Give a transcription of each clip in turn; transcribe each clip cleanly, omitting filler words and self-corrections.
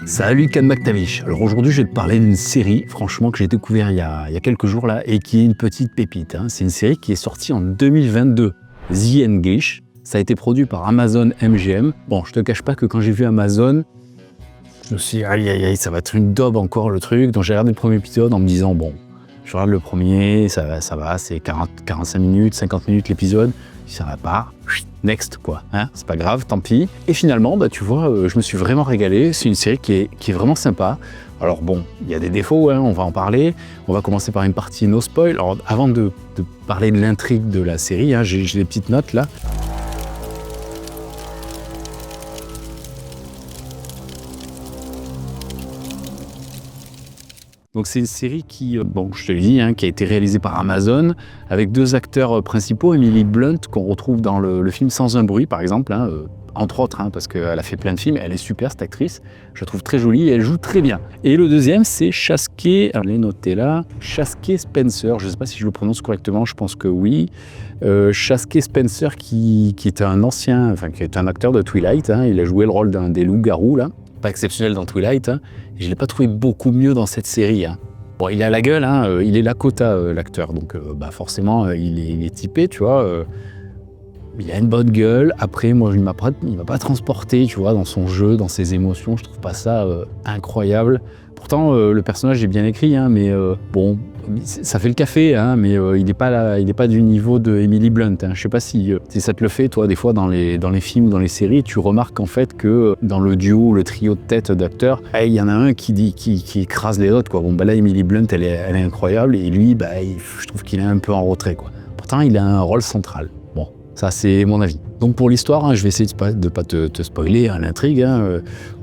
Salut Kan McTavish. Alors aujourd'hui, je vais te parler d'une série, franchement, que j'ai découvert il y a quelques jours là, et qui est une petite pépite. C'est une série qui est sortie en 2022, The English. Ça a été produit par Amazon MGM. Bon, je te cache pas que quand j'ai vu Amazon, je me suis dit, aïe, ça va être une daube encore le truc. Donc j'ai regardé le premier épisode en me disant, bon, je regarde le premier, ça va, c'est 45 minutes, 50 minutes l'épisode. Si ça va pas, next quoi, c'est pas grave, tant pis. Et finalement, tu vois, je me suis vraiment régalé. C'est une série qui est vraiment sympa. Alors bon, il y a des défauts, on va en parler. On va commencer par une partie no spoil. Alors avant de parler de l'intrigue de la série, j'ai des petites notes là. Donc c'est une série qui, je te l'ai dit, qui a été réalisée par Amazon, avec deux acteurs principaux, Emily Blunt, qu'on retrouve dans le film Sans un bruit, par exemple, entre autres, parce qu'elle a fait plein de films, elle est super, cette actrice, je la trouve très jolie, et elle joue très bien. Et le deuxième, c'est Shaskay, je l'ai noté là, Shaskay Spencer, je ne sais pas si je le prononce correctement, je pense que oui. Shaskay Spencer, qui est un ancien, qui est un acteur de Twilight, il a joué le rôle d'un des loups-garous, là. Pas exceptionnel dans Twilight, et je ne l'ai pas trouvé beaucoup mieux dans cette série. Bon, il a la gueule, il est Lakota, l'acteur, donc forcément, il est typé, tu vois. Il a une bonne gueule. Après, moi, il m'a pas transporté, tu vois, dans son jeu, dans ses émotions. Je trouve pas ça incroyable. Pourtant, le personnage est bien écrit, mais ça fait le café, mais il n'est pas du niveau de Emily Blunt. Je sais pas si ça te le fait, toi, des fois, dans les films ou dans les séries, tu remarques en fait que dans le duo, le trio de tête d'acteurs, il y en a un qui écrase les autres, quoi. Bon, là, Emily Blunt, elle est incroyable, et lui, je trouve qu'il est un peu en retrait, quoi. Pourtant, il a un rôle central. Bon, ça, c'est mon avis. Donc pour l'histoire, je vais essayer de pas te spoiler l'intrigue.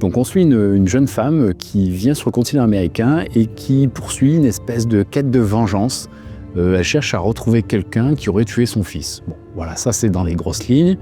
Donc on suit une jeune femme qui vient sur le continent américain et qui poursuit une espèce de quête de vengeance. Elle cherche à retrouver quelqu'un qui aurait tué son fils. Bon, voilà, ça c'est dans les grosses lignes.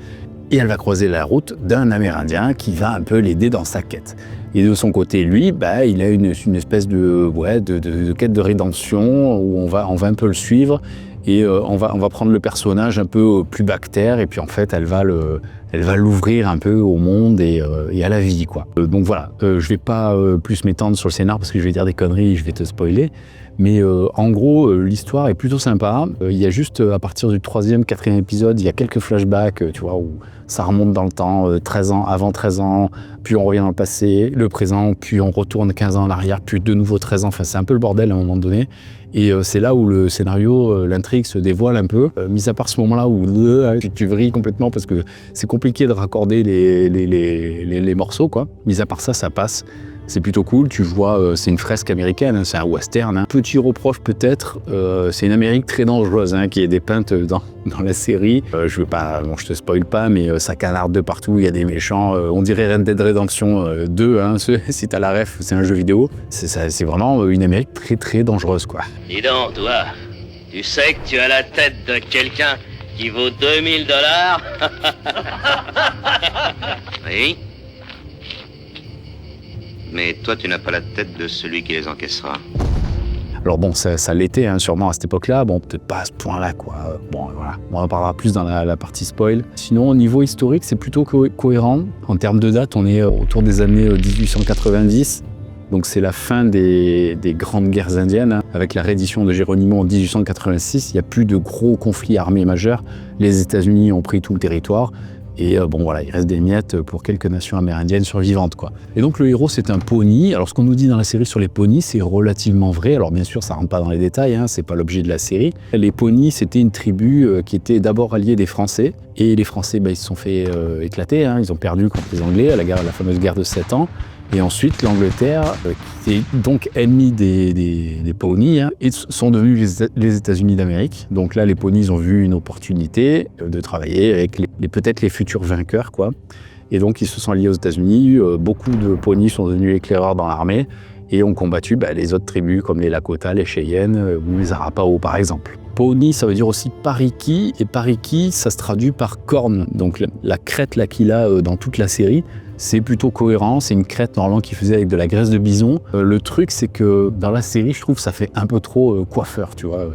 Et elle va croiser la route d'un Amérindien qui va un peu l'aider dans sa quête. Et de son côté, lui, il a une espèce de quête de rédemption où on va un peu le suivre. Et on va prendre le personnage un peu plus bactère, et puis en fait elle va l'ouvrir un peu au monde et à la vie, quoi. Donc voilà, je vais pas plus m'étendre sur le scénar parce que je vais dire des conneries, je vais te spoiler. Mais en gros, l'histoire est plutôt sympa. Il y a juste à partir du 3e, 4e épisode, il y a quelques flashbacks, tu vois, où ça remonte dans le temps, 13 ans, avant 13 ans, puis on revient dans le passé, le présent, puis on retourne 15 ans en arrière, puis de nouveau 13 ans. Enfin, c'est un peu le bordel à un moment donné. Et c'est là où le scénario, l'intrigue se dévoile un peu, mis à part ce moment-là où tu vrilles complètement parce que c'est compliqué de raccorder les morceaux, quoi. Mis à part ça, ça passe. C'est plutôt cool, tu vois, c'est une fresque américaine, c'est un western. Petit reproche peut-être, c'est une Amérique très dangereuse qui est dépeinte dans la série. Je te spoil pas, mais ça canarde de partout, il y a des méchants. On dirait Red Dead Redemption 2, si t'as la ref, c'est un jeu vidéo. C'est vraiment une Amérique très très dangereuse, quoi. Dis donc, toi, tu sais que tu as la tête de quelqu'un qui vaut 2000 $? Oui. Mais toi, tu n'as pas la tête de celui qui les encaissera. Alors bon, ça l'était sûrement à cette époque-là, peut-être pas à ce point-là, quoi. Voilà, on en parlera plus dans la partie spoil. Sinon, au niveau historique, c'est plutôt cohérent. En termes de date, on est autour des années 1890. Donc c'est la fin des grandes guerres indiennes. Avec la reddition de Geronimo en 1886, il n'y a plus de gros conflits armés majeurs. Les États-Unis ont pris tout le territoire. Et il reste des miettes pour quelques nations amérindiennes survivantes, quoi. Et donc le héros, c'est un pony. Alors ce qu'on nous dit dans la série sur les ponis, c'est relativement vrai. Alors bien sûr, ça rentre pas dans les détails, c'est pas l'objet de la série. Les ponis, c'était une tribu qui était d'abord alliée des Français. Et les Français, ils se sont fait éclater. Ils ont perdu contre les Anglais à la fameuse guerre de 7 ans. Et ensuite, l'Angleterre, qui est donc ennemie des ponis, et sont devenus les États-Unis d'Amérique. Donc là, les ponis ont vu une opportunité de travailler avec peut-être les futurs vainqueurs, quoi. Et donc, ils se sont alliés aux États-Unis. Beaucoup de ponis sont devenus éclaireurs dans l'armée et ont combattu les autres tribus comme les Lakota, les Cheyennes ou les Arapaho, par exemple. Pony, ça veut dire aussi pariki, et pariki, ça se traduit par corne. Donc la crête là qu'il a dans toute la série, c'est plutôt cohérent. C'est une crête normalement qu'il faisait avec de la graisse de bison. Le truc, c'est que dans la série, je trouve que ça fait un peu trop coiffeur, tu vois.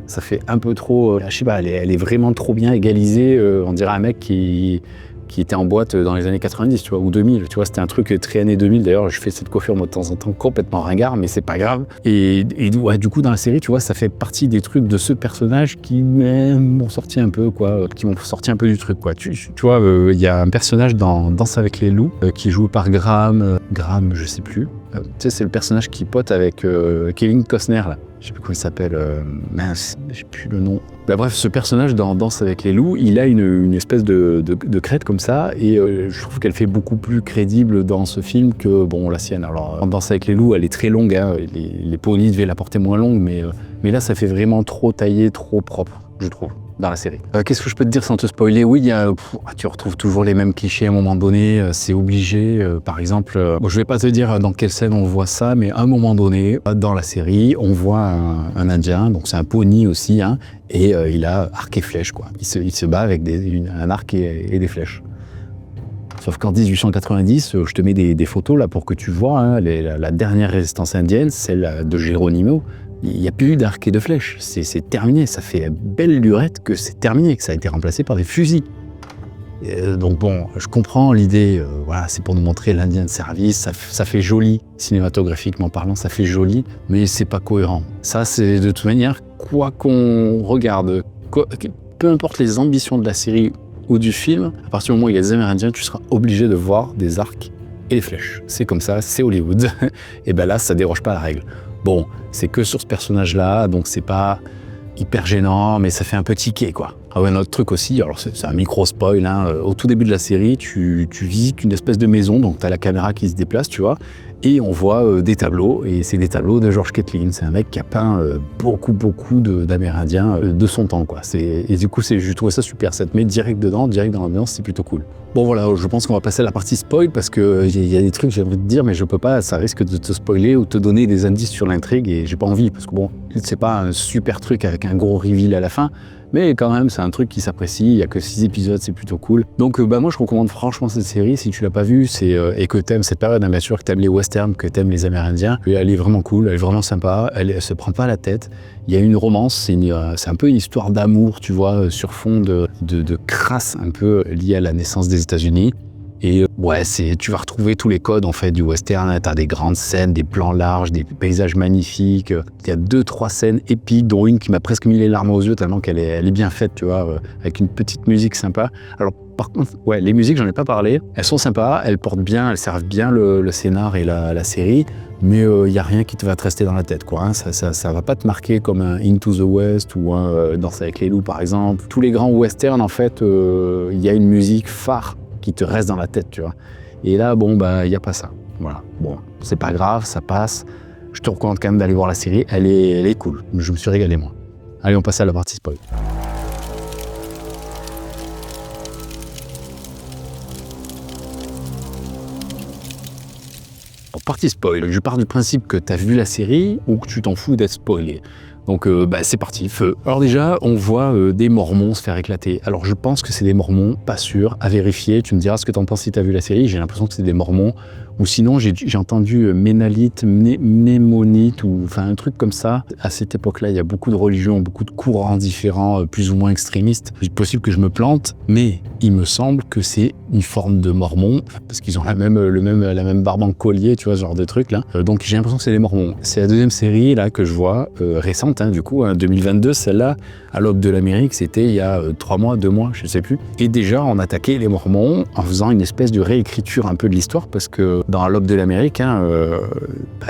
Ça fait un peu trop, je sais pas, elle est vraiment trop bien égalisée. On dirait un mec qui qui était en boîte dans les années 90, tu vois, ou 2000. Tu vois, c'était un truc très années 2000. D'ailleurs, je fais cette coiffure moi, de temps en temps complètement ringard, mais c'est pas grave. Et ouais, du coup, dans la série, tu vois, ça fait partie des trucs de ce personnage qui m'ont sorti un peu, quoi, qui m'ont sorti un peu du truc, quoi. Tu vois, il y a un personnage dans Danse avec les loups qui est joué par Graham, je sais plus. Tu sais, c'est le personnage qui pote avec Kevin Costner, là. Je sais plus comment il s'appelle, mince, j'ai plus le nom. Bah, bref, ce personnage dans Danse avec les loups, il a une espèce de crête comme ça, et je trouve qu'elle fait beaucoup plus crédible dans ce film que la sienne. Alors, dans Danse avec les loups, elle est très longue, hein, les ponies devaient la porter moins longue, mais là, ça fait vraiment trop taillé, trop propre, je trouve, dans la série. Qu'est-ce que je peux te dire sans te spoiler? Oui, tu retrouves toujours les mêmes clichés à un moment donné, c'est obligé. Par exemple, je vais pas te dire dans quelle scène on voit ça, mais à un moment donné, dans la série, on voit un Indien, donc c'est un pony aussi, hein, et il a arc et flèche, quoi. Il se bat avec un arc et des flèches. Sauf qu'en 1890, je te mets des photos là pour que tu vois, hein, la dernière résistance indienne, celle de Geronimo. Il n'y a plus d'arc et de flèches, c'est terminé, ça fait belle lurette que c'est terminé, que ça a été remplacé par des fusils. Donc bon, je comprends l'idée, voilà, c'est pour nous montrer l'Indien de service, ça fait joli, cinématographiquement parlant, ça fait joli, mais c'est pas cohérent. Ça, c'est de toute manière, quoi qu'on regarde, peu importe les ambitions de la série ou du film, à partir du moment où il y a des Amérindiens, tu seras obligé de voir des arcs et des flèches. C'est comme ça, c'est Hollywood. Et ben là, ça déroge pas à la règle. Bon, c'est que sur ce personnage-là, donc c'est pas hyper gênant, mais ça fait un peu tiquer, quoi. Ah ouais, un autre truc aussi, alors c'est un micro-spoil, hein, au tout début de la série, tu visites une espèce de maison, donc t'as la caméra qui se déplace, tu vois, et on voit des tableaux, et c'est des tableaux de George Catlin. C'est un mec qui a peint beaucoup d'Amérindiens de son temps, quoi. Et du coup, j'ai trouvé ça super, ça te met direct dedans, direct dans l'ambiance, c'est plutôt cool. Bon voilà, je pense qu'on va passer à la partie spoil, parce que y a des trucs que j'aimerais te dire, mais je peux pas, ça risque de te spoiler ou te donner des indices sur l'intrigue, et j'ai pas envie, parce que bon, c'est pas un super truc avec un gros reveal à la fin, mais quand même, c'est un truc qui s'apprécie, il y a que 6 épisodes, c'est plutôt cool. Donc moi, je recommande franchement cette série, si tu l'as pas vue, et que t'aimes cette période, hein, bien sûr, que t'aimes les westerns, que t'aimes les Amérindiens, elle est vraiment cool, elle est vraiment sympa, elle se prend pas la tête. Il y a une romance, c'est un peu une histoire d'amour, tu vois, sur fond de crasse un peu liée à la naissance des États-Unis. Et ouais, tu vas retrouver tous les codes en fait du western. T'as des grandes scènes, des plans larges, des paysages magnifiques. Il y a 2-3 scènes épiques, dont une qui m'a presque mis les larmes aux yeux tellement qu'elle est bien faite, tu vois, avec une petite musique sympa. Alors par contre, ouais, les musiques, j'en ai pas parlé. Elles sont sympas, elles portent bien, elles servent bien le scénar et la série. Mais il y a rien qui va te rester dans la tête, quoi. Hein. Ça va pas te marquer comme un Into the West ou un Danse avec les loups, par exemple. Tous les grands westerns, en fait, il y a une musique phare qui te reste dans la tête, tu vois. Et là, il y a pas ça. Voilà. Bon, c'est pas grave, ça passe. Je te recommande quand même d'aller voir la série. Elle est cool. Je me suis régalé, moi. Allez, on passe à la partie spoil. Partie spoil, je pars du principe que tu as vu la série ou que tu t'en fous d'être spoilé. Donc c'est parti, feu. Alors déjà, on voit des Mormons se faire éclater. Alors je pense que c'est des Mormons, pas sûr, à vérifier. Tu me diras ce que tu en penses si tu as vu la série. J'ai l'impression que c'est des Mormons. Ou sinon, j'ai entendu Ménalite, Mnémonite, ou enfin un truc comme ça. À cette époque-là, il y a beaucoup de religions, beaucoup de courants différents, plus ou moins extrémistes. Il est possible que je me plante, mais il me semble que c'est une forme de Mormon, parce qu'ils ont la même barbe en collier, tu vois, ce genre de truc là. Donc j'ai l'impression que c'est des Mormons. C'est la deuxième série là que je vois, récente, hein, du coup, 2022, celle-là, à l'aube de l'Amérique, c'était il y a 3 mois, 2 mois, je ne sais plus. Et déjà, on attaquait les Mormons en faisant une espèce de réécriture un peu de l'histoire, parce que dans l'aube de l'Amérique, hein,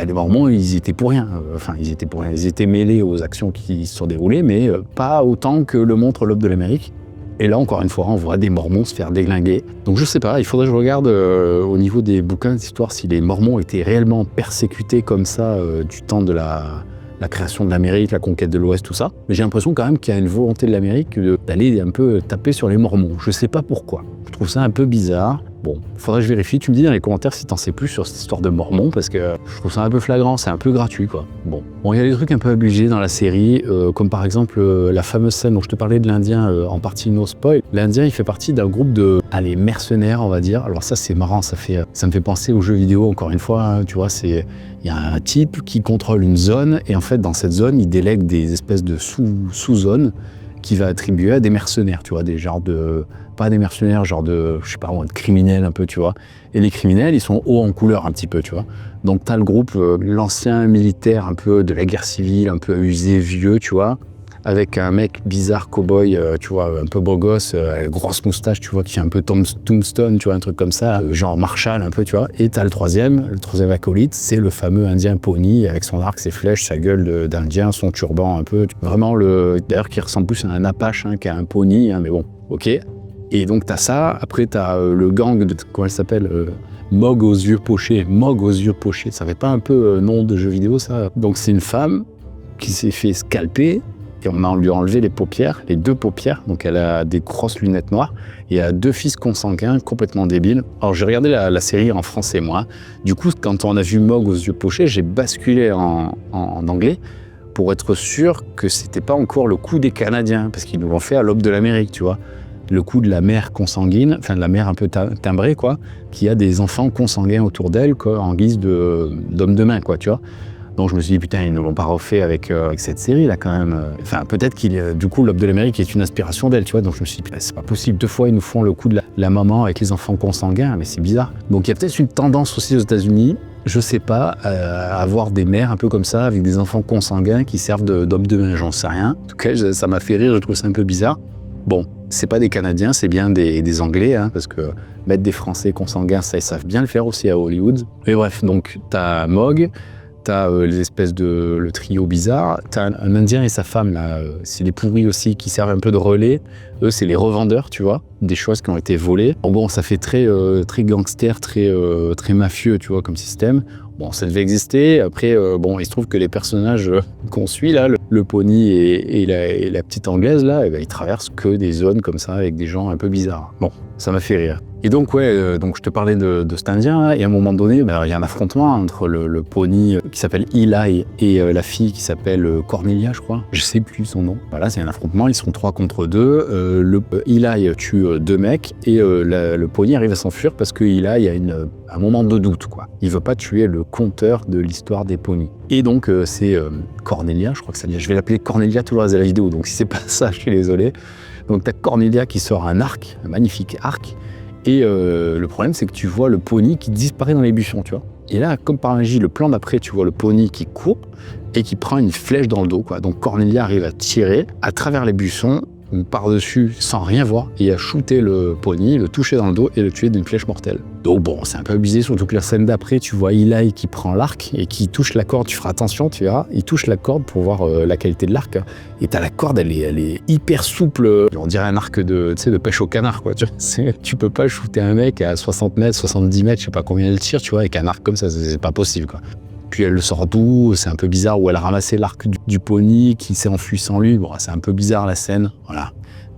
les Mormons, ils étaient pour rien. Ils étaient mêlés aux actions qui se sont déroulées, mais pas autant que le montre l'aube de l'Amérique. Et là, encore une fois, on voit des Mormons se faire déglinguer. Donc je sais pas, il faudrait que je regarde au niveau des bouquins d'histoire si les Mormons étaient réellement persécutés comme ça du temps de la création de l'Amérique, la conquête de l'Ouest, tout ça. Mais j'ai l'impression quand même qu'il y a une volonté de l'Amérique d'aller un peu taper sur les Mormons. Je sais pas pourquoi. Je trouve ça un peu bizarre. Bon, faudrait que je vérifie. Tu me dis dans les commentaires si t'en sais plus sur cette histoire de Mormons, parce que je trouve ça un peu flagrant, c'est un peu gratuit, quoi. Bon, il y a des trucs un peu obligés dans la série, comme par exemple la fameuse scène dont je te parlais de l'Indien, en partie no spoil. L'Indien, il fait partie d'un groupe de mercenaires, on va dire. Alors ça, c'est marrant, ça me fait penser aux jeux vidéo, encore une fois, hein, tu vois, il y a un type qui contrôle une zone, et en fait, dans cette zone, il délègue des espèces de sous-zones qu'il va attribuer à des mercenaires, tu vois, des genres de pas des mercenaires, genre de, je sais pas, de criminels un peu, tu vois. Et les criminels, ils sont hauts en couleur un petit peu, tu vois. Donc t'as le groupe, l'ancien militaire un peu de la guerre civile, un peu usé, vieux, tu vois, avec un mec bizarre, cow-boy, tu vois, un peu beau gosse, grosse moustache, tu vois, qui fait un peu Tombstone, tu vois, un truc comme ça, genre Marshall un peu, tu vois. Et t'as le troisième acolyte, c'est le fameux indien Pony, avec son arc, ses flèches, sa gueule d'indien, son turban un peu. Vraiment, d'ailleurs, qui ressemble plus à un Apache qu'à un pony, mais bon, ok. Et donc t'as ça, après t'as le gang de, comment elle s'appelle Mog aux yeux pochés, ça fait pas un peu nom de jeu vidéo ça? Donc c'est une femme qui s'est fait scalper, et on lui a enlevé les paupières, les 2 paupières, donc elle a des grosses lunettes noires, et elle a 2 fils consanguins complètement débiles. Alors j'ai regardé la série en français moi, du coup quand on a vu Mog aux yeux pochés, j'ai basculé en anglais, pour être sûr que c'était pas encore le coup des Canadiens, parce qu'ils nous l'ont fait à l'aube de l'Amérique, tu vois. Le coup de la mère consanguine, enfin de la mère un peu timbrée, quoi, qui a des enfants consanguins autour d'elle, quoi, en guise d'homme de main, quoi, tu vois. Donc je me suis dit, putain, ils ne l'ont pas refait avec cette série, là, quand même. Enfin, peut-être du coup, l'aube de l'Amérique est une inspiration d'elle, tu vois. Donc je me suis dit, putain, c'est pas possible, 2 fois, ils nous font le coup de la maman avec les enfants consanguins, mais c'est bizarre. Donc il y a peut-être une tendance aussi aux États-Unis, je sais pas, à avoir des mères un peu comme ça, avec des enfants consanguins qui servent d'homme de main, j'en sais rien. En tout cas, ça m'a fait rire, je trouve ça un peu bizarre. Bon, c'est pas des Canadiens, c'est bien des Anglais, parce que mettre des Français consanguins, ça, ils savent bien le faire aussi à Hollywood. Mais bref, donc t'as Mog, t'as les espèces le trio bizarre, t'as un Indien et sa femme, là, c'est les pourris aussi, qui servent un peu de relais. Eux, c'est les revendeurs, tu vois, des choses qui ont été volées. Bon, ça fait très gangster, très mafieux, tu vois, comme système. Bon, ça devait exister. Après, il se trouve que les personnages qu'on suit, là, le pony et la petite anglaise, là, ils traversent que des zones comme ça, avec des gens un peu bizarres. Bon, ça m'a fait rire. Et donc, donc je te parlais de cet Indien, là, et à un moment donné, il y a un affrontement entre le pony qui s'appelle Eli et la fille qui s'appelle Cornelia, je crois. Je sais plus son nom. Voilà, c'est un affrontement, ils sont 3 contre 2. Eli tue 2 mecs, et le pony arrive à s'enfuir parce que Eli a un moment de doute, quoi. Il veut pas tuer le conteur de l'histoire des ponis. Et donc, c'est Cornelia, je crois que ça vient. Je vais l'appeler Cornelia tout le reste de la vidéo, donc si c'est pas ça, je suis désolé. Donc, t'as Cornelia qui sort un arc, un magnifique arc. Et le problème, c'est que tu vois le pony qui disparaît dans les buissons, tu vois. Et là, comme par magie, le plan d'après, tu vois le pony qui court et qui prend une flèche dans le dos, quoi. Donc Cornelia arrive à tirer à travers les buissons, par-dessus, sans rien voir, et à shooter le pony, le toucher dans le dos et le tuer d'une flèche mortelle. Donc bon, c'est un peu abusé, surtout que la scène d'après, tu vois Eli qui prend l'arc et qui touche la corde, tu feras attention, tu verras, il touche la corde pour voir la qualité de l'arc, et t'as la corde, elle est hyper souple, on dirait un arc de pêche au canard, quoi. Tu peux pas shooter un mec à 60 mètres, 70 mètres, je sais pas combien elle tire, tu vois, avec un arc comme ça, c'est pas possible, quoi. Puis elle le sort d'où, c'est un peu bizarre, où elle a ramassé l'arc du pony qui s'est enfui sans lui. Bon, c'est un peu bizarre la scène, voilà.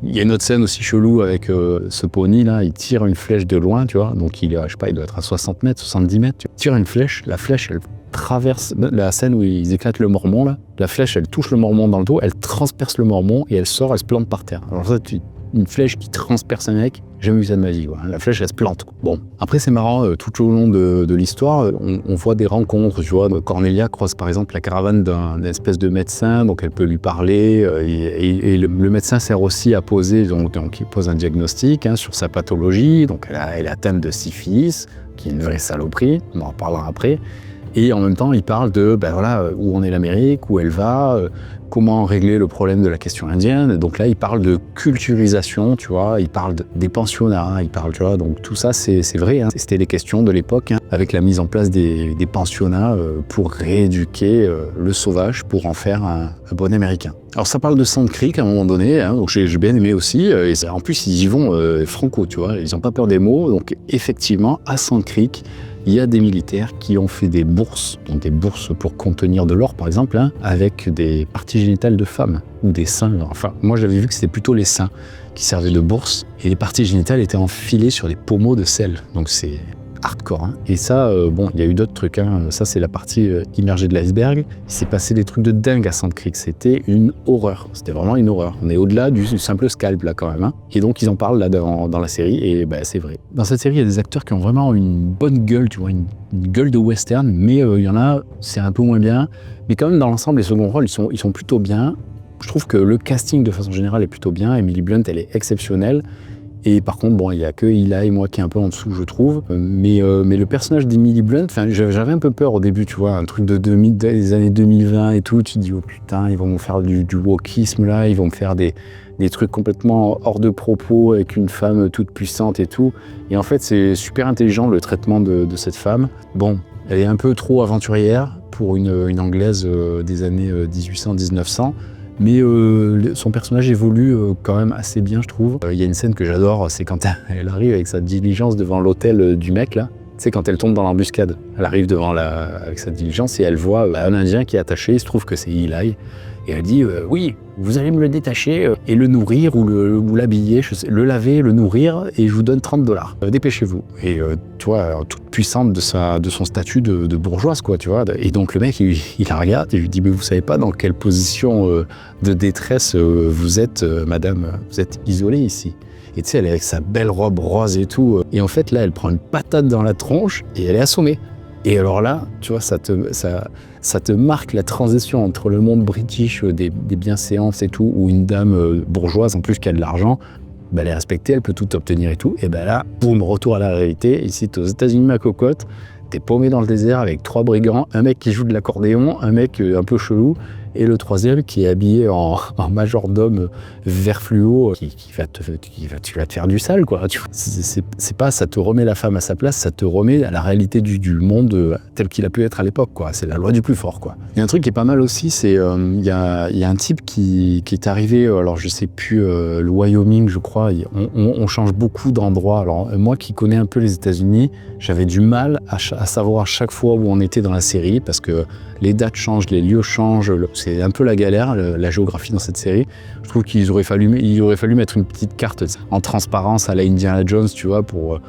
Il y a une autre scène aussi chelou avec ce pony là, il tire une flèche de loin, tu vois, donc il doit être à 60 mètres, 70 mètres. Il tire une flèche, la flèche elle traverse la scène où ils éclatent le mormon là. La flèche elle touche le mormon dans le dos, elle transperce le mormon et elle sort, elle se plante par terre. Alors ça, une flèche qui transperce un mec, j'ai jamais vu ça de ma vie, quoi. La flèche elle se plante, quoi. Bon, après c'est marrant, tout au long de l'histoire, on voit des rencontres, tu vois. Cornelia croise par exemple la caravane d'un espèce de médecin, donc elle peut lui parler, et le médecin sert aussi à poser, donc il pose un diagnostic sur sa pathologie, donc elle est atteinte de syphilis, qui est une vraie saloperie, on en reparlera après. Et en même temps, il parle de où en est l'Amérique, où elle va, comment régler le problème de la question indienne. Donc là, il parle de culturisation, tu vois, il parle des pensionnats, il parle, tu vois, donc tout ça, c'est vrai. C'était les questions de l'époque, avec la mise en place des pensionnats pour rééduquer le sauvage, pour en faire un bon Américain. Alors ça parle de Sand Creek à un moment donné, donc j'ai bien aimé aussi, et en plus ils y vont franco, tu vois, ils n'ont pas peur des mots, donc effectivement, à Sand Creek, il y a des militaires qui ont fait des bourses, donc des bourses pour contenir de l'or par exemple, avec des parties génitales de femmes, ou des seins. Enfin, moi j'avais vu que c'était plutôt les seins qui servaient de bourse, et les parties génitales étaient enfilées sur des pommeaux de sel, donc c'est hardcore. Et ça, il y a eu d'autres trucs, ça c'est la partie immergée de l'iceberg. Il s'est passé des trucs de dingue à Sand Creek, c'était une horreur, c'était vraiment une horreur. On est au-delà du simple scalp là quand même. Et donc ils en parlent là dans la série, et c'est vrai. Dans cette série, il y a des acteurs qui ont vraiment une bonne gueule, tu vois, une gueule de western, mais il y en a, c'est un peu moins bien. Mais quand même, dans l'ensemble, les seconds rôles, ils sont plutôt bien. Je trouve que le casting de façon générale est plutôt bien. Emily Blunt, elle est exceptionnelle. Et par contre, bon, il y a que Eli, moi, qui est un peu en dessous, je trouve. Mais le personnage d'Emily Blunt, j'avais un peu peur au début, tu vois, un truc des années 2020 et tout. Tu te dis, oh putain, ils vont me faire du wokisme là, ils vont me faire des trucs complètement hors de propos avec une femme toute puissante et tout. Et en fait, c'est super intelligent le traitement de cette femme. Bon, elle est un peu trop aventurière pour une Anglaise des années 1800-1900. Mais son personnage évolue quand même assez bien, je trouve. Il y a une scène que j'adore, c'est quand elle arrive avec sa diligence devant l'hôtel du mec, là. Tu sais, quand elle tombe dans l'embuscade. Elle arrive avec sa diligence et elle voit un Indien qui est attaché, il se trouve que c'est Eli. Et elle dit « Oui, vous allez me le détacher et le nourrir ou l'habiller, le laver, le nourrir et je vous donne $30. Dépêchez-vous. » Et tu vois, toute puissante de son statut de bourgeoise, quoi, tu vois. Et donc le mec, il la regarde et lui dit « Mais vous savez pas dans quelle position de détresse vous êtes, madame, vous êtes isolée ici. » Et tu sais, elle est avec sa belle robe rose et tout. Et en fait, là, elle prend une patate dans la tronche et elle est assommée. Et alors là, tu vois, ça te marque la transition entre le monde british des bienséances et tout, où une dame bourgeoise, en plus qui a de l'argent, elle est respectée, elle peut tout obtenir et tout. Et ben là, boum, retour à la réalité. Ici, t'es aux États-Unis, ma cocotte, t'es paumé dans le désert avec 3 brigands, un mec qui joue de l'accordéon, un mec un peu chelou, et le troisième qui est habillé en majordome vert fluo qui va te faire du sale, quoi. C'est pas, ça te remet la femme à sa place, ça te remet à la réalité du monde tel qu'il a pu être à l'époque, quoi. C'est la loi du plus fort, quoi. Il y a un truc qui est pas mal aussi, c'est il y a un type qui est arrivé, alors je sais plus, le Wyoming, je crois. On change beaucoup d'endroits. Alors moi qui connais un peu les États-Unis, j'avais du mal à savoir à chaque fois où on était dans la série parce que les dates changent, les lieux changent, c'est un peu la galère, la géographie dans cette série. Je trouve qu'il aurait fallu mettre une petite carte en transparence à la Indiana Jones, tu vois, pour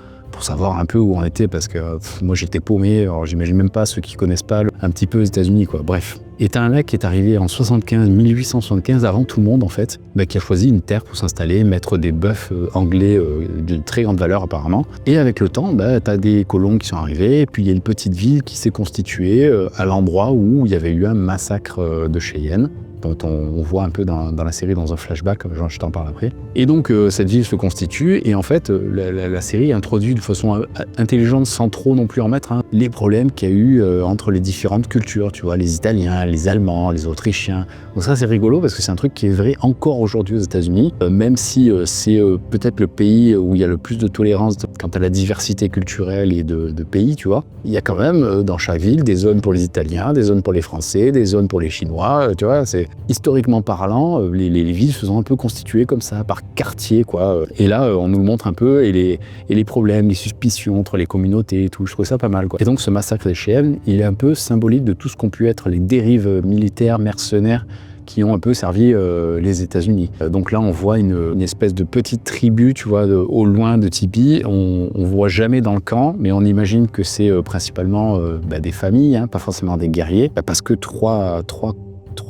savoir un peu où on était, parce que moi j'étais paumé, alors j'imagine même pas ceux qui connaissent pas un petit peu aux États-Unis, quoi. Bref. Et t'as un mec qui est arrivé en 1875, avant tout le monde en fait, qui a choisi une terre pour s'installer, mettre des bœufs anglais de très grande valeur apparemment. Et avec le temps, t'as des colons qui sont arrivés, et puis il y a une petite ville qui s'est constituée à l'endroit où il y avait eu un massacre de Cheyenne, dont on voit un peu dans la série, dans un flashback, je t'en parle après. Et donc cette ville se constitue, et en fait la série introduit de façon intelligente, sans trop non plus en mettre, les problèmes qu'il y a eu entre les différentes cultures, tu vois, les Italiens, les Allemands, les Autrichiens. Donc ça c'est rigolo parce que c'est un truc qui est vrai encore aujourd'hui aux États-Unis, même si c'est peut-être le pays où il y a le plus de tolérance quant à la diversité culturelle et de pays, tu vois. Il y a quand même dans chaque ville des zones pour les Italiens, des zones pour les Français, des zones pour les Chinois, tu vois. C'est historiquement parlant, les villes se sont un peu constituées comme ça, par quartier, quoi. Et là, on nous le montre un peu, et les problèmes, les suspicions entre les communautés et tout. Je trouve ça pas mal, quoi. Et donc, ce massacre des Cheyennes, il est un peu symbolique de tout ce qu'ont pu être les dérives militaires, mercenaires, qui ont un peu servi les États-Unis. Donc là, on voit une espèce de petite tribu, tu vois, au loin de tipis. On voit jamais dans le camp, mais on imagine que c'est principalement des familles, pas forcément des guerriers, parce que trois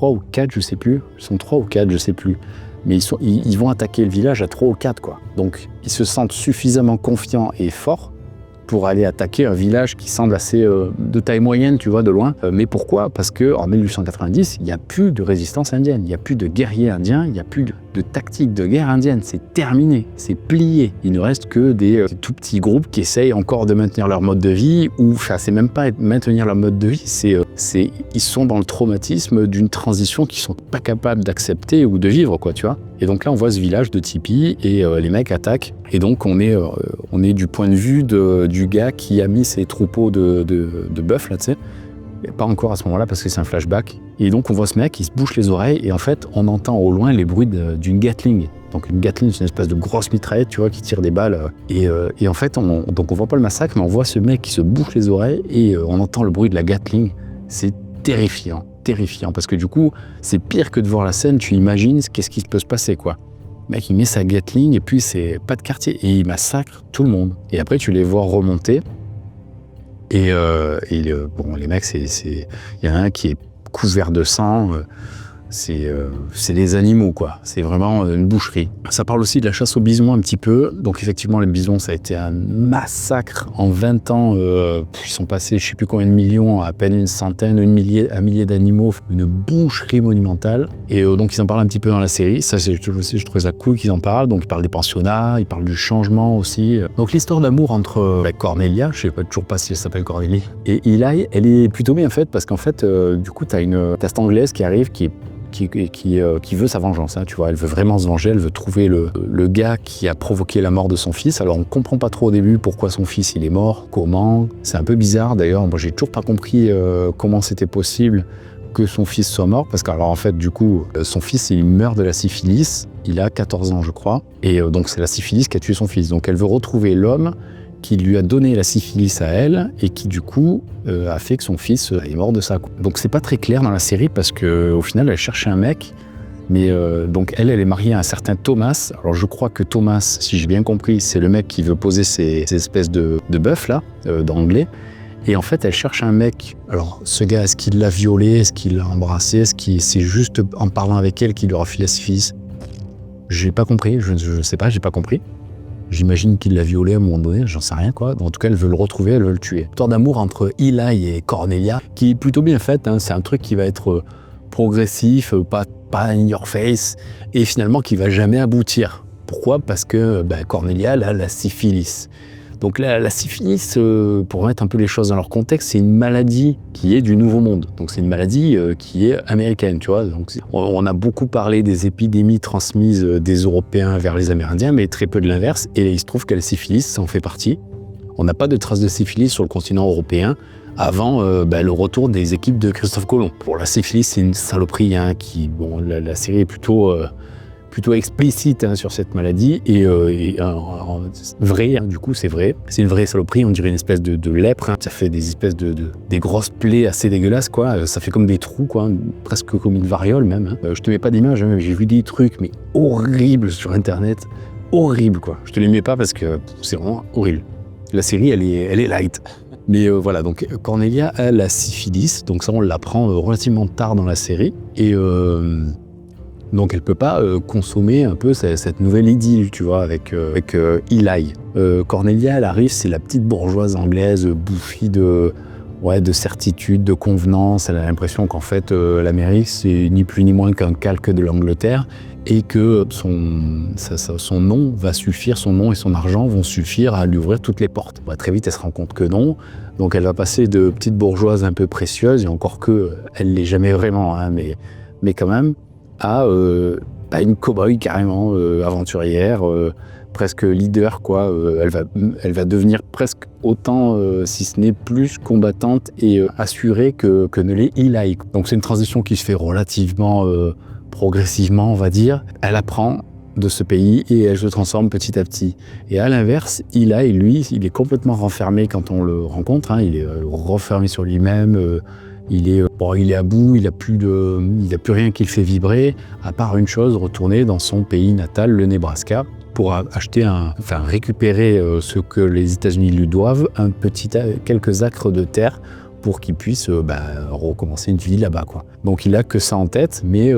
ou 4, je sais plus. Ils sont 3 ou 4, je sais plus. Mais ils vont attaquer le village à 3 ou 4, quoi. Donc, ils se sentent suffisamment confiants et forts pour aller attaquer un village qui semble assez de taille moyenne, tu vois, de loin. Mais pourquoi ? Parce qu'en 1890, il n'y a plus de résistance indienne, il n'y a plus de guerriers indiens, il n'y a plus de tactique de guerre indienne. C'est terminé, c'est plié. Il ne reste que des tout petits groupes qui essayent encore de maintenir leur mode de vie, ou c'est même pas maintenir leur mode de vie, ils sont dans le traumatisme d'une transition qu'ils sont pas capables d'accepter ou de vivre, quoi, tu vois. Et donc là, on voit ce village de tipis et les mecs attaquent. Et donc, on est du point de vue du gars qui a mis ses troupeaux de bœufs, là, tu sais. Pas encore à ce moment-là, parce que c'est un flashback. Et donc, on voit ce mec qui se bouche les oreilles. Et en fait, on entend au loin les bruits d'une Gatling. Donc, une Gatling, c'est une espèce de grosse mitraillette, tu vois, qui tire des balles. Et en fait, on voit pas le massacre, mais on voit ce mec qui se bouche les oreilles et on entend le bruit de la Gatling. C'est terrifiant, parce que du coup, c'est pire que de voir la scène, tu imagines qu'est-ce qui peut se passer, quoi. Le mec, il met sa Gatling et puis c'est pas de quartier, et il massacre tout le monde. Et après, tu les vois remonter, les mecs, il y en a un qui est couvert de sang, c'est des animaux, quoi. C'est vraiment une boucherie. Ça parle aussi de la chasse aux bisons un petit peu. Donc effectivement, les bisons, ça a été un massacre. En 20 ans, ils sont passés, je ne sais plus combien de millions, à peine une centaine, un millier d'animaux. Une boucherie monumentale. Et donc ils en parlent un petit peu dans la série. Ça, je trouvais ça cool qu'ils en parlent. Donc ils parlent des pensionnats, ils parlent du changement aussi. Donc l'histoire d'amour entre Cornelia, je ne sais toujours pas si elle s'appelle Cornélie, et Eli, elle est plutôt bien faite parce qu'en fait, du coup, t'as cette Anglaise qui arrive, qui veut sa vengeance, hein, tu vois. Elle veut vraiment se venger, elle veut trouver le gars qui a provoqué la mort de son fils. Alors on comprend pas trop au début pourquoi son fils il est mort, comment. C'est un peu bizarre d'ailleurs, moi j'ai toujours pas compris comment c'était possible que son fils soit mort, parce qu'alors en fait du coup son fils il meurt de la syphilis, il a 14 ans je crois, et donc c'est la syphilis qui a tué son fils. Donc elle veut retrouver l'homme qui lui a donné la syphilis à elle et qui du coup a fait que son fils est mort de ça. Donc c'est pas très clair dans la série parce qu'au final elle cherche un mec, mais donc elle est mariée à un certain Thomas. Alors je crois que Thomas, si j'ai bien compris, c'est le mec qui veut poser ces espèces de bœufs là, d'anglais. Et en fait elle cherche un mec. Alors ce gars, est-ce qu'il l'a violé, est-ce qu'il l'a embrassé, est-ce que c'est juste en parlant avec elle qu'il lui aura filé la syphilis? J'ai pas compris, je sais pas, j'ai pas compris. J'imagine qu'il l'a violé à un moment donné, j'en sais rien quoi. En tout cas, elle veut le retrouver, elle veut le tuer. Histoire d'amour entre Eli et Cornelia, qui est plutôt bien faite, hein. C'est un truc qui va être progressif, pas in your face, et finalement qui va jamais aboutir. Pourquoi? Parce que Cornelia, elle a la syphilis. Donc la syphilis, pour mettre un peu les choses dans leur contexte, c'est une maladie qui est du Nouveau Monde. Donc c'est une maladie qui est américaine, tu vois. Donc on a beaucoup parlé des épidémies transmises des Européens vers les Amérindiens, mais très peu de l'inverse. Et il se trouve que la syphilis, ça en fait partie. On n'a pas de traces de syphilis sur le continent européen avant le retour des équipes de Christophe Colomb. Pour la syphilis, c'est une saloperie, hein, la série est plutôt explicite, hein, sur cette maladie, et vrai, hein, du coup c'est vrai, c'est une vraie saloperie, on dirait une espèce de lèpre, hein. Ça fait des espèces des grosses plaies assez dégueulasses quoi, ça fait comme des trous quoi, presque comme une variole même, hein. Je te mets pas d'image, hein, j'ai vu des trucs mais horribles sur internet, horribles quoi, je te les mets pas parce que c'est vraiment horrible. La série elle est light. Mais voilà, donc Cornelia a la syphilis, donc ça on l'apprend relativement tard dans la série, et donc elle peut pas consommer un peu cette nouvelle idylle, tu vois, avec Eli. Cornelia, elle arrive, c'est la petite bourgeoise anglaise bouffie de certitude, de convenance. Elle a l'impression qu'en fait l'Amérique c'est ni plus ni moins qu'un calque de l'Angleterre, et que son nom va suffire, son nom et son argent vont suffire à lui ouvrir toutes les portes. Très vite elle se rend compte que non, donc elle va passer de petite bourgeoise un peu précieuse, et encore que elle l'est jamais vraiment, hein, mais quand même, à une cow-boy carrément aventurière, presque leader quoi. Elle va devenir presque autant, si ce n'est plus combattante et assurée que ne l'est Eli. Donc c'est une transition qui se fait relativement progressivement, on va dire. Elle apprend de ce pays et elle se transforme petit à petit. Et à l'inverse, Eli, lui, il est complètement renfermé quand on le rencontre, hein. Il est renfermé sur lui-même. Il est à bout, il a plus rien qui le fait vibrer, à part une chose, retourner dans son pays natal, le Nebraska, pour récupérer ce que les États-Unis lui doivent, quelques acres de terre, pour qu'il puisse recommencer une vie là-bas, quoi. Donc il a que ça en tête, mais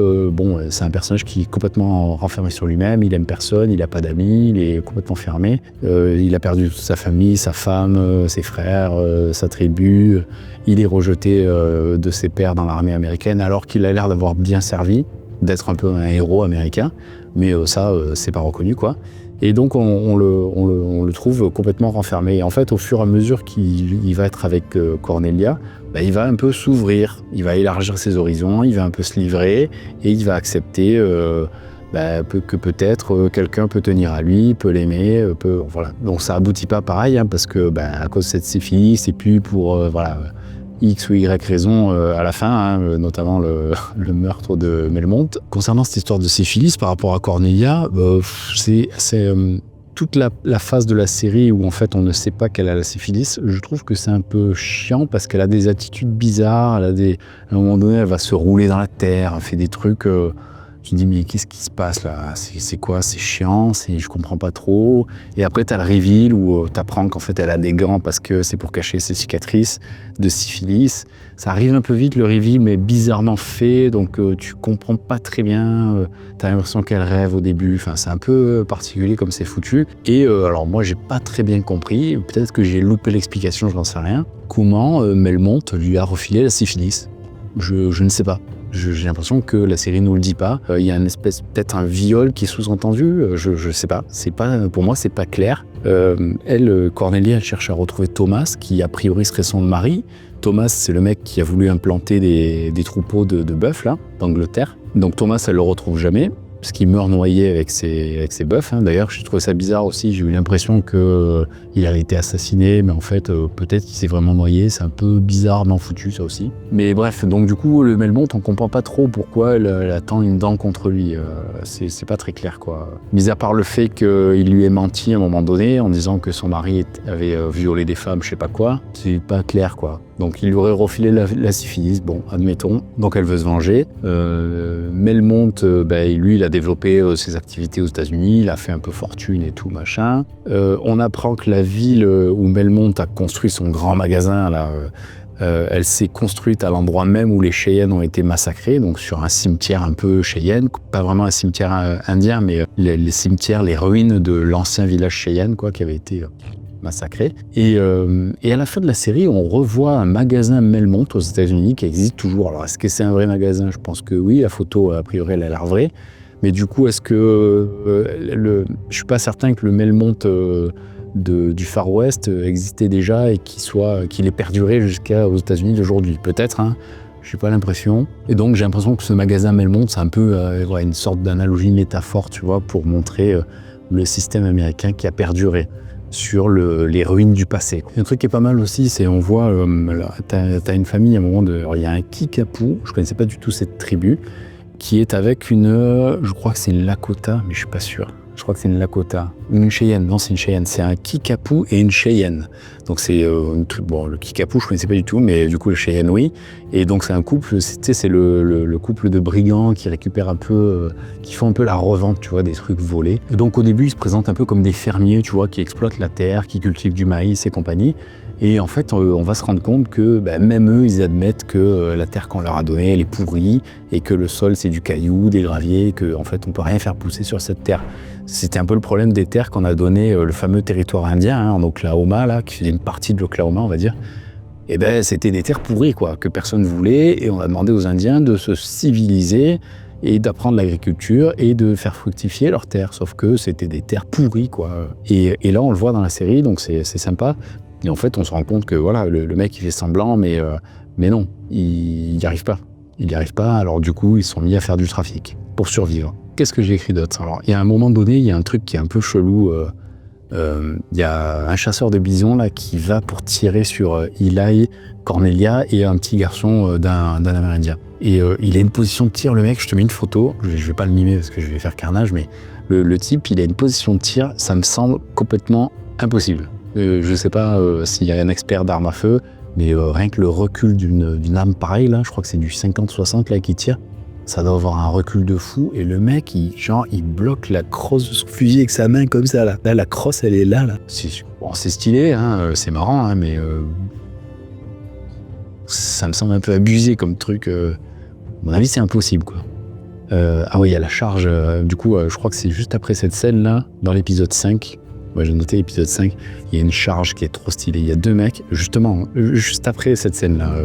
c'est un personnage qui est complètement renfermé sur lui-même, il aime personne, il n'a pas d'amis, il est complètement fermé, il a perdu toute sa famille, sa femme, ses frères, sa tribu, il est rejeté de ses pairs dans l'armée américaine, alors qu'il a l'air d'avoir bien servi, d'être un peu un héros américain, mais c'est pas reconnu, quoi. Et donc on le trouve complètement renfermé. Et en fait, au fur et à mesure qu'il va être avec Cornelia, il va un peu s'ouvrir, il va élargir ses horizons, il va un peu se livrer, et il va accepter que peut-être quelqu'un peut tenir à lui, peut l'aimer, voilà. Donc ça aboutit pas pareil, hein, parce que à cause de cette syphilis, et puis pour X ou Y raison à la fin, hein, notamment le meurtre de Melmont. Concernant cette histoire de syphilis par rapport à Cornelia, c'est toute la phase de la série où en fait on ne sait pas qu'elle a la syphilis. Je trouve que c'est un peu chiant parce qu'elle a des attitudes bizarres, à un moment donné elle va se rouler dans la terre, elle fait des trucs Tu te dis, mais qu'est-ce qui se passe là? C'est quoi? C'est chiant, je comprends pas trop. Et après, t'as le reveal où t'apprends qu'en fait, elle a des gants parce que c'est pour cacher ses cicatrices de syphilis. Ça arrive un peu vite, le reveal, mais bizarrement fait, donc tu comprends pas très bien. T'as l'impression qu'elle rêve au début. Enfin, c'est un peu particulier comme c'est foutu. Et alors, moi, j'ai pas très bien compris. Peut-être que j'ai loupé l'explication, je n'en sais rien. Comment Melmont lui a refilé la syphilis? Je ne sais pas. J'ai l'impression que la série nous le dit pas. Il y a une espèce, peut-être un viol qui est sous-entendu. Je sais pas. C'est pas, pour moi, c'est pas clair. Cornelia, elle cherche à retrouver Thomas, qui a priori serait son mari. Thomas, c'est le mec qui a voulu implanter des troupeaux de bœufs là, d'Angleterre. Donc Thomas, elle le retrouve jamais, parce qu'il meurt noyé avec ses bœufs. Hein. D'ailleurs, j'ai trouvé ça bizarre aussi. J'ai eu l'impression qu'il avait été assassiné, mais en fait, peut-être qu'il s'est vraiment noyé. C'est un peu bizarrement foutu, ça aussi. Mais bref, donc du coup, le Melmont, on comprend pas trop pourquoi elle attend une dent contre lui. C'est pas très clair, quoi. Mis à part le fait qu'il lui ait menti à un moment donné, en disant que son mari avait violé des femmes, je sais pas quoi, c'est pas clair, quoi. Donc il lui aurait refilé la syphilis, bon, admettons. Donc elle veut se venger. Melmont, lui, il a développé ses activités aux États-Unis, il a fait un peu fortune et tout, machin. On apprend que la ville où Melmont a construit son grand magasin, là, elle s'est construite à l'endroit même où les Cheyennes ont été massacrés, donc sur un cimetière un peu Cheyenne, pas vraiment un cimetière indien, mais les cimetières, les ruines de l'ancien village Cheyenne, quoi, qui avait été massacré. Et à la fin de la série, on revoit un magasin Melmont aux États-Unis qui existe toujours. Alors, est-ce que c'est un vrai magasin? Je pense que oui. La photo, a priori, elle a l'air vraie. Mais du coup, est-ce que je suis pas certain que le Melmont du Far West existait déjà et qu'il ait perduré jusqu'aux États-Unis d'aujourd'hui. Peut-être, hein. Je n'ai pas l'impression. Et donc, j'ai l'impression que ce magasin Melmont, c'est un peu une sorte d'analogie, métaphore, tu vois, pour montrer le système américain qui a perduré sur les ruines du passé. Un truc qui est pas mal aussi, c'est on voit, t'as une famille à un moment, il y a un Kickapoo, je connaissais pas du tout cette tribu, qui est avec je crois que c'est une Lakota, mais je suis pas sûr. Je crois que c'est une Lakota. Une Cheyenne, non, c'est une Cheyenne. C'est un Kickapoo et une Cheyenne. Donc c'est le Kickapoo, je connaissais pas du tout, mais du coup le Cheyenne, oui. Et donc c'est un couple, c'est le couple de brigands qui récupèrent un peu, qui font un peu la revente, tu vois, des trucs volés. Et donc au début, ils se présentent un peu comme des fermiers, tu vois, qui exploitent la terre, qui cultivent du maïs et compagnie. Et en fait, on va se rendre compte que même eux, ils admettent que la terre qu'on leur a donnée, elle est pourrie, et que le sol, c'est du caillou, des graviers, que en fait, on peut rien faire pousser sur cette terre. C'était un peu le problème des terres qu'on a donné le fameux territoire indien, hein, en Oklahoma, là, qui faisait une partie de l'Oklahoma, on va dire. Et c'était des terres pourries, quoi, que personne voulait, et on a demandé aux Indiens de se civiliser et d'apprendre l'agriculture et de faire fructifier leurs terres, sauf que c'était des terres pourries, quoi. Et là, on le voit dans la série, donc c'est sympa. Et en fait, on se rend compte que voilà, le mec, il fait semblant, mais non, il n'y arrive pas. Il n'y arrive pas, alors du coup, ils sont mis à faire du trafic pour survivre. Qu'est-ce que j'ai écrit d'autre? Alors, il y a un moment donné, il y a un truc qui est un peu chelou. Il y a un chasseur de bisons là, qui va pour tirer sur Eli, Cornelia et un petit garçon d'un Amérindien. Et il a une position de tir, le mec, je te mets une photo, je vais pas le mimer parce que je vais faire carnage, mais le type, il a une position de tir, ça me semble complètement impossible. Je sais pas s'il y a un expert d'armes à feu, mais rien que le recul d'une arme pareille, là, je crois que c'est du 50-60 là, qui tire, ça doit avoir un recul de fou. Et le mec, il bloque la crosse de son fusil avec sa main comme ça. Là, la crosse, elle est là. C'est stylé, hein, c'est marrant, hein, mais ça me semble un peu abusé comme truc. À mon avis, c'est impossible, quoi. Ah oui, il y a la charge. Du coup, je crois que c'est juste après cette scène-là, dans l'épisode 5. Moi, j'ai noté l'épisode 5, il y a une charge qui est trop stylée. Il y a deux mecs, justement, juste après cette scène-là,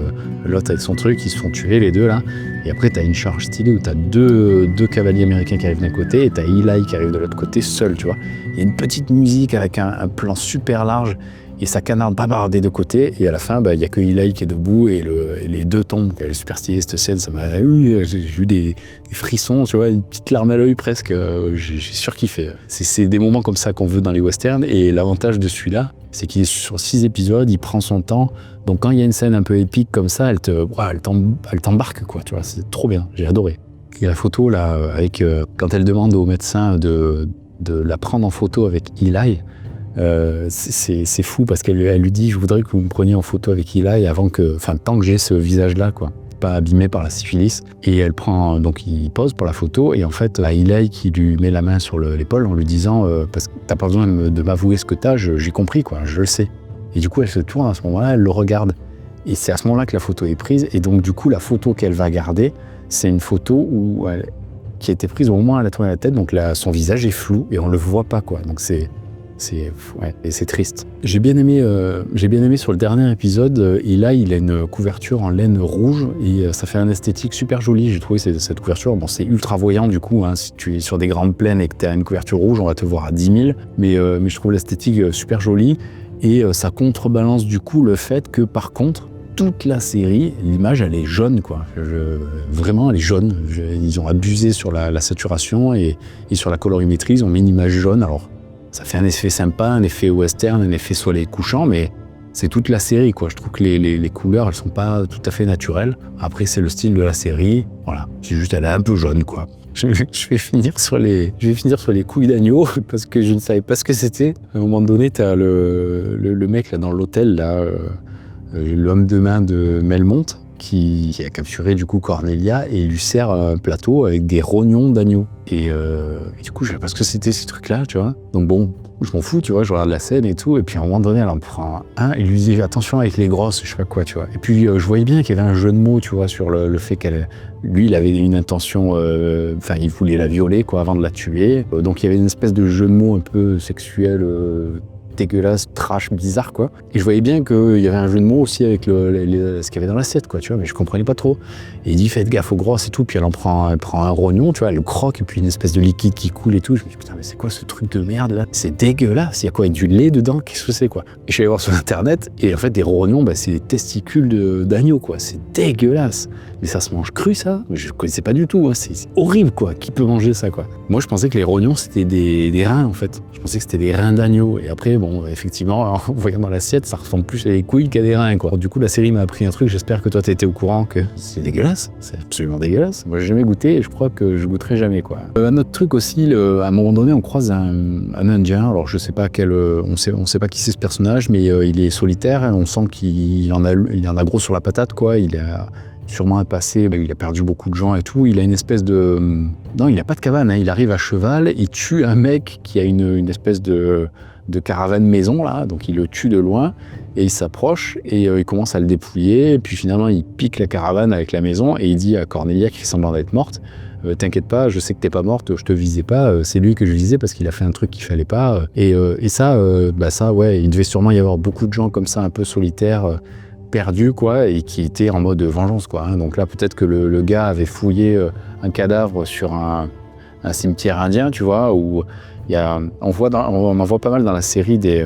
l'autre avec son truc, ils se font tuer, les deux, là. Et après, t'as une charge stylée où t'as deux cavaliers américains qui arrivent d'un côté et t'as Eli qui arrive de l'autre côté, seul, tu vois. Il y a une petite musique avec un plan super large et ça canarde des deux côtés. Et à la fin, il y a que Eli qui est debout et les deux tombent. Elle est super stylée, cette scène, ça m'a j'ai eu des frissons, tu vois, une petite larme à l'œil presque. J'ai surkiffé. C'est des moments comme ça qu'on veut dans les westerns. Et l'avantage de celui-là, c'est qu'il est sur 6 épisodes, il prend son temps. Donc quand il y a une scène un peu épique comme ça, elle t'embarque, quoi, tu vois, c'est trop bien, j'ai adoré. Il y a la photo là, avec quand elle demande au médecin de la prendre en photo avec Eli. C'est fou parce qu'elle lui dit je voudrais que vous me preniez en photo avec Eli tant que j'ai ce visage là, quoi. pas abîmé par la syphilis. Et elle prend, donc il pose pour la photo, et en fait, Eli qui lui met la main sur l'épaule en lui disant parce que t'as pas besoin de m'avouer ce que t'as, j'ai compris, quoi, je le sais. Et du coup, elle se tourne à ce moment-là, elle le regarde. Et c'est à ce moment-là que la photo est prise. Et donc, du coup, la photo qu'elle va garder, c'est une photo qui a été prise au moment où elle a tourné la tête. Donc, là, son visage est flou et on le voit pas, quoi. Donc, et c'est triste. J'ai bien aimé sur le dernier épisode. Et là, il a une couverture en laine rouge et ça fait un esthétique super joli. J'ai trouvé cette couverture. Bon, c'est ultra voyant du coup. Hein. Si tu es sur des grandes plaines et que tu as une couverture rouge, on va te voir à 10 000. Mais je trouve l'esthétique super jolie. Et ça contrebalance du coup le fait que par contre, toute la série, l'image elle est jaune, quoi. Vraiment elle est jaune. Ils ont abusé sur la saturation et sur la colorimétrie, ils ont mis une image jaune. Alors ça fait un effet sympa, un effet western, un effet soleil couchant, mais c'est toute la série, quoi. Je trouve que les couleurs elles sont pas tout à fait naturelles. Après c'est le style de la série, voilà. C'est juste elle est un peu jaune, quoi. Je vais finir sur les couilles d'agneau parce que je ne savais pas ce que c'était. À un moment donné, t'as le mec là dans l'hôtel là, l'homme de main de Melmont qui a capturé du coup Cornelia et il lui sert un plateau avec des rognons d'agneau. Et du coup, je savais pas ce que c'était ces trucs-là, tu vois. Donc bon, je m'en fous, tu vois, je regarde la scène et tout. Et puis à un moment donné, elle en prend un et lui dit attention avec les grosses, je sais pas quoi, tu vois. Et puis je voyais bien qu'il y avait un jeu de mots, tu vois, sur le fait lui, il avait une intention, il voulait la violer, quoi, avant de la tuer. Donc il y avait une espèce de jeu de mots un peu sexuel, dégueulasse, trash, bizarre, quoi. Et je voyais bien qu'il y avait un jeu de mots aussi avec ce qu'il y avait dans l'assiette, quoi, tu vois, mais je comprenais pas trop. Et il dit faites gaffe aux grosses et tout, puis elle prend un rognon, tu vois, elle le croque et puis une espèce de liquide qui coule et tout. Je me dis putain, mais c'est quoi ce truc de merde là? C'est dégueulasse, il y a quoi, du lait dedans? Qu'est-ce que c'est, quoi? Et je suis allé voir sur internet et en fait des rognons, c'est des testicules d'agneau, quoi. C'est dégueulasse. Mais ça se mange cru, ça? Je connaissais pas du tout, hein. C'est horrible, quoi. Qui peut manger ça, quoi? Moi je pensais que les rognons c'était des reins, en fait. Je pensais que c'était des reins d'agneau. Et après, bon, effectivement, en voyant dans l'assiette, ça ressemble plus à des couilles qu'à des reins, quoi. Du coup, la série m'a appris un truc. J'espère que toi, t'étais au courant que c'est dégueulasse. C'est absolument dégueulasse. Moi, j'ai jamais goûté et je crois que je goûterai jamais, quoi. Un autre truc aussi, à un moment donné, on croise un Indien. Alors, je sais pas on sait pas qui c'est ce personnage, mais il est solitaire. On sent qu'il en a gros sur la patate, quoi. Il a sûrement un passé, il a perdu beaucoup de gens et tout. Il a une espèce de... Non, il n'a pas de cabane, hein. Il arrive à cheval, il tue un mec qui a une espèce de caravane maison, là. Donc il le tue de loin et il s'approche et il commence à le dépouiller. Et puis finalement, il pique la caravane avec la maison et il dit à Cornelia, qui fait semblant d'être morte, t'inquiète pas, je sais que t'es pas morte, je te visais pas, c'est lui que je visais parce qu'il a fait un truc qu'il fallait pas. Et ça, ouais, il devait sûrement y avoir beaucoup de gens comme ça, un peu solitaires, perdu, quoi, et qui était en mode vengeance, quoi. Hein. Donc là, peut-être que le gars avait fouillé un cadavre sur un cimetière indien, tu vois, où on en voit pas mal dans la série des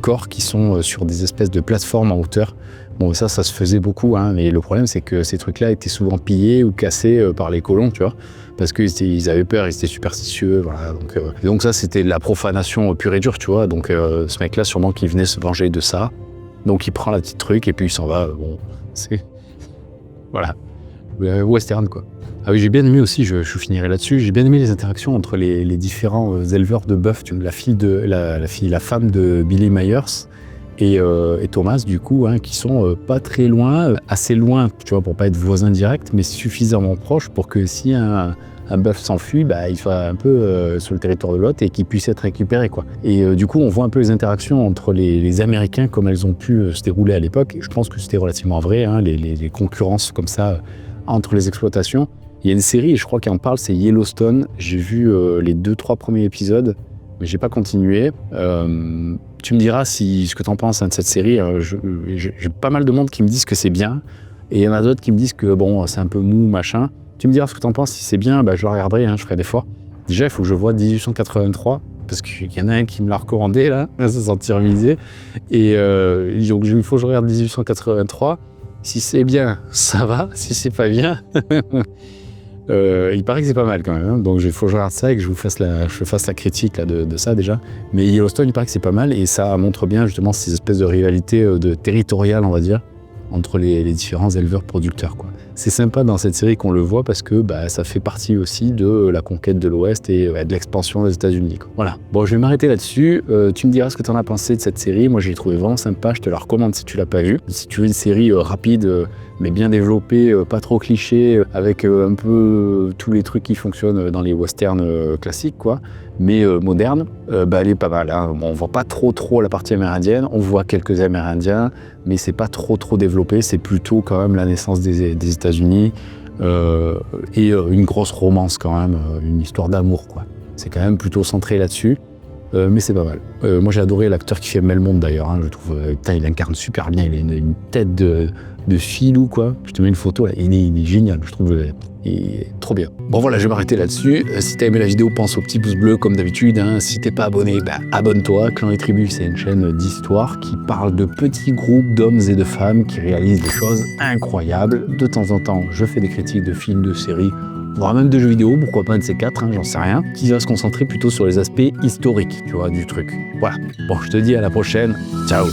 corps qui sont sur des espèces de plateformes en hauteur. Bon, ça se faisait beaucoup, hein, mais le problème, c'est que ces trucs-là étaient souvent pillés ou cassés par les colons, tu vois, parce qu'ils avaient peur, ils étaient superstitieux, voilà. Donc ça, c'était de la profanation pure et dure, tu vois. Donc ce mec-là, sûrement qu'il venait se venger de ça. Donc il prend la petite truc et puis il s'en va. Bon, c'est... Voilà. Western, quoi. Ah oui, j'ai bien aimé aussi, je finirai là-dessus, j'ai bien aimé les interactions entre les différents éleveurs de bœufs. La femme de Billy Myers et Thomas, du coup, hein, qui sont pas très loin, assez loin, tu vois, pour pas être voisins directs, mais suffisamment proches pour que si un bœuf s'enfuit, il soit un peu sur le territoire de l'autre et qu'il puisse être récupéré, quoi. Et du coup, on voit un peu les interactions entre les Américains, comme elles ont pu se dérouler à l'époque. Et je pense que c'était relativement vrai, hein, les concurrences comme ça entre les exploitations. Il y a une série, je crois, qui en parle, c'est Yellowstone. J'ai vu les 2-3 premiers épisodes, mais j'ai pas continué. Tu me diras ce que t'en penses, hein, de cette série. J'ai pas mal de monde qui me disent que c'est bien, et il y en a d'autres qui me disent que bon, c'est un peu mou, machin. Tu me diras ce que t'en penses. Si c'est bien, je le regarderai, hein, je ferai d'efforts. Déjà, il faut que je voie 1883, parce qu'il y en a un qui me l'a recommandé, là, à se sentir visé. Et donc, il faut que je regarde 1883. Si c'est bien, ça va. Si c'est pas bien... il paraît que c'est pas mal quand même, hein. Donc il faut que je regarde ça et que je fasse la critique là, de ça déjà. Mais Yellowstone, il paraît que c'est pas mal et ça montre bien justement ces espèces de rivalités territoriales, on va dire, entre les différents éleveurs producteurs, quoi. c'est sympa dans cette série qu'on le voit parce que ça fait partie aussi de la conquête de l'Ouest et de l'expansion des États-Unis. Voilà. Bon, je vais m'arrêter là-dessus. Tu me diras ce que tu en as pensé de cette série. Moi, j'ai trouvé vraiment sympa. Je te la recommande si tu l'as pas vue. Si tu veux une série rapide, mais bien développée, pas trop cliché, avec un peu tous les trucs qui fonctionnent dans les westerns classiques, quoi, mais modernes, elle est pas mal. Hein. Bon, on voit pas trop la partie amérindienne. On voit quelques Amérindiens, mais c'est pas trop développé. C'est plutôt quand même la naissance des États-Unis et une grosse romance quand même, une histoire d'amour, quoi. C'est quand même plutôt centré là-dessus. Mais c'est pas mal. Moi j'ai adoré l'acteur qui fait Melmond d'ailleurs, hein, je trouve il incarne super bien, il a une tête de filou, quoi. Je te mets une photo là, il est génial, je trouve, il est trop bien. Bon voilà, je vais m'arrêter là-dessus. Si t'as aimé la vidéo, pense au petit pouce bleu comme d'habitude, hein. Si t'es pas abonné, abonne-toi. Clan et Tribu, c'est une chaîne d'histoire qui parle de petits groupes d'hommes et de femmes qui réalisent des choses incroyables. De temps en temps, je fais des critiques de films, de séries, voire même de jeux vidéo, pourquoi pas un de ces quatre, hein, j'en sais rien, qui va se concentrer plutôt sur les aspects historiques, tu vois, du truc. Voilà. Bon, je te dis à la prochaine. Ciao.